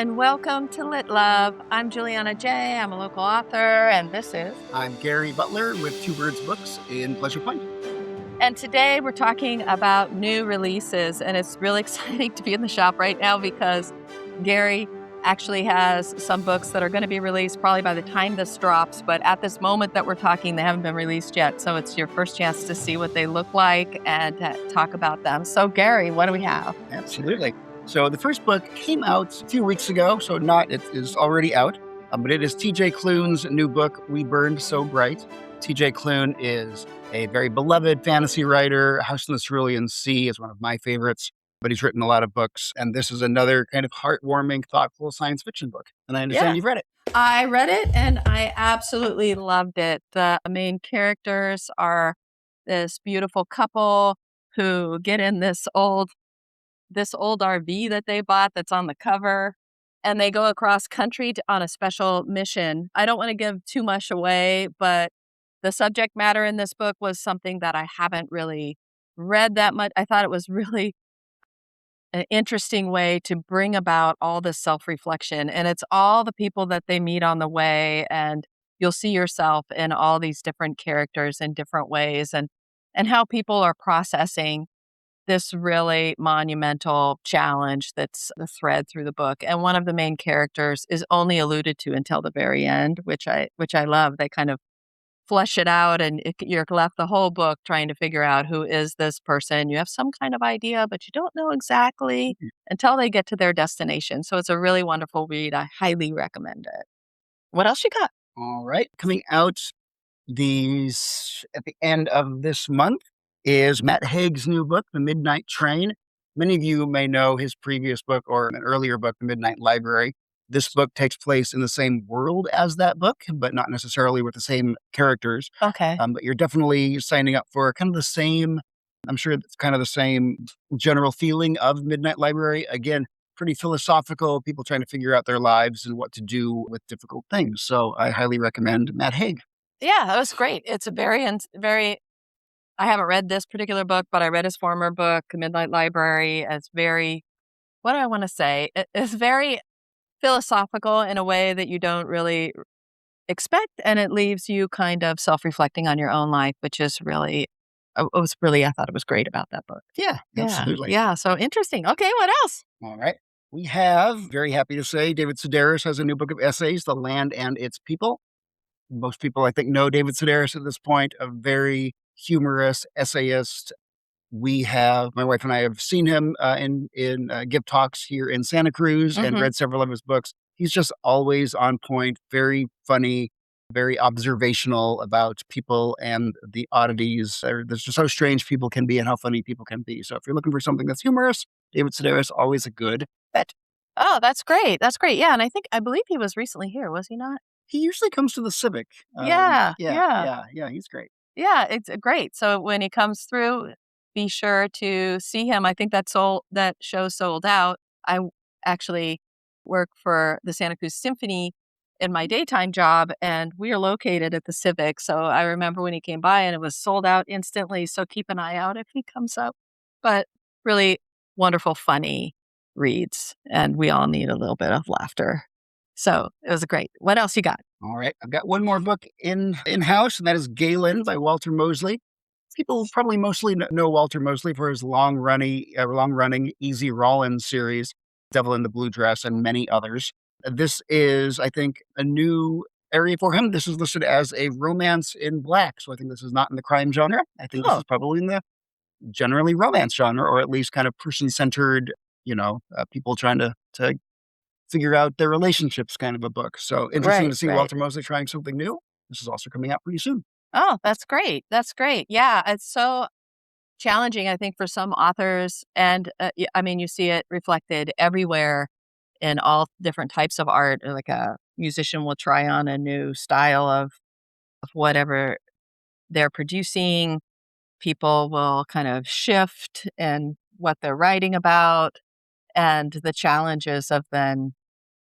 and welcome to Lit Love. I'm Juliana J. I'm a local author, and this is. I'm Gary Butler with Two Brds Books in Pleasure Point. And today we're talking about new releases, and it's really exciting to be in the shop right now because Gary actually has some books that are going to be released probably by the time this drops, but at this moment that we're talking, they haven't been released yet. So it's your first chance to see what they look like and talk about them. So Gary, what do we have? Absolutely. So the first book came out a few weeks ago, so it is already out, but it is TJ Klune's new book, We Burned So Bright. TJ Klune is a very beloved fantasy writer. House in the Cerulean Sea is one of my favorites, but he's written a lot of books, and this is another kind of heartwarming, thoughtful science fiction book. And I understand you've read it. I read it, and I absolutely loved it. The main characters are this beautiful couple who get in this old RV that they bought that's on the cover, and they go across country on a special mission. I don't want to give too much away, but the subject matter in this book was something that I haven't really read that much. I thought it was really an interesting way to bring about all this self-reflection, and it's all the people that they meet on the way, and you'll see yourself in all these different characters in different ways, and how people are processing this really monumental challenge that's the thread through the book. And one of the main characters is only alluded to until the very end, which I love. They kind of flesh it out, and you're left the whole book trying to figure out who is this person. You have some kind of idea, but you don't know exactly until they get to their destination. So it's a really wonderful read. I highly recommend it. What else you got? All right. Coming out at the end of this month is Matt Haig's new book, The Midnight Train. Many of you may know his previous book or an earlier book, The Midnight Library. This book takes place in the same world as that book, but not necessarily with the same characters. Okay. But you're definitely signing up for kind of the same, I'm sure it's kind of the same general feeling of Midnight Library. Again, pretty philosophical, people trying to figure out their lives and what to do with difficult things. So I highly recommend Matt Haig. Yeah, that was great. It's a very I haven't read this particular book, but I read his former book, Midnight Library. It's very, what do I want to say? It's very philosophical in a way that you don't really expect, and it leaves you kind of self-reflecting on your own life, which is really, I thought it was great about that book. Yeah, absolutely. Yeah, so interesting. Okay, what else? All right. We have, very happy to say, David Sedaris has a new book of essays, The Land and Its People. Most people, I think, know David Sedaris at this point, a very humorous essayist. My wife and I have seen him in give talks here in Santa Cruz and read several of his books. He's just always on point, very funny, very observational about people and the oddities. There's just how strange people can be and how funny people can be. So if you're looking for something that's humorous, David Sedaris, always a good bet. Oh, that's great. That's great. Yeah, and I believe he was recently here, was he not? He usually comes to the Civic. Yeah, He's great. Yeah, it's great. So when he comes through, be sure to see him. I think that show sold out. I actually work for the Santa Cruz Symphony in my daytime job, and we are located at the Civic. So I remember when he came by and it was sold out instantly. So keep an eye out if he comes up. But really wonderful, funny reads, and we all need a little bit of laughter. So it was great. What else you got? All right. I've got one more book in-house, and that is Ghalen by Walter Mosley. People probably mostly know Walter Mosley for his long-running Easy Rawlins series, Devil in the Blue Dress, and many others. This is, I think, a new area for him. This is listed as a romance in black, so I think this is not in the crime genre. I think this is probably in the generally romance genre, or at least kind of person-centered, people trying to figure out their relationships kind of a book. So interesting to see Walter Mosley trying something new. This is also coming out pretty soon. Oh, that's great. That's great. Yeah, it's so challenging, I think, for some authors. And you see it reflected everywhere in all different types of art. Like a musician will try on a new style of whatever they're producing. People will kind of shift in what they're writing about. And the challenges of then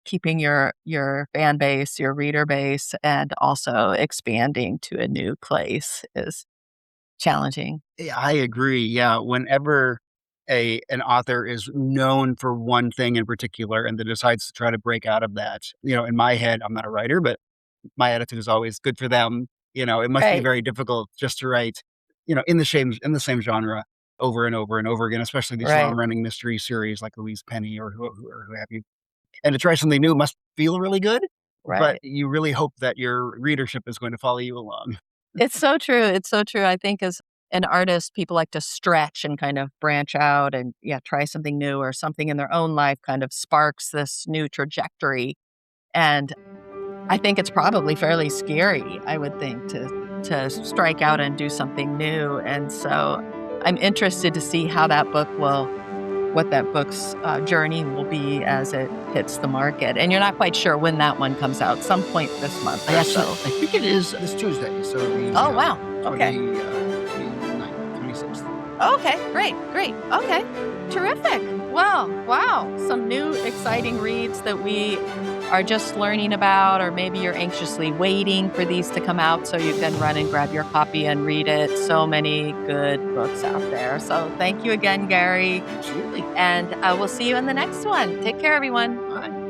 keeping your fan base, your reader base, and also expanding to a new place is challenging. Yeah, I agree. Yeah, whenever a an author is known for one thing in particular and then decides to try to break out of that. In my head, I'm not a writer, but my attitude is always good for them. It must be Right, very difficult just to write, in the same genre over and over and over again, especially these long right, running mystery series like Louise Penny or who have you. And to try something new must feel really good, but right. you really hope that your readership is going to follow you along. It's so true, it's so true. I think as an artist, people like to stretch and kind of branch out and, yeah, try something new or something in their own life kind of sparks this new trajectory, and I think it's probably fairly scary, I would think, to strike out and do something new, and so I'm interested to see how that book will what that book's, journey will be as it hits the market, and you're not quite sure when that one comes out, some point this month or so. I think it is this Tuesday, so Oh, wow. Okay. 29th, 26th. Okay, great, great. Okay, terrific. Well, wow, some new exciting reads that we are just learning about, or maybe you're anxiously waiting for these to come out so you can run and grab your copy and read it. So many good books out there. So thank you again, Gary, Absolutely. and we'll see you in the next one. Take care, everyone. Bye.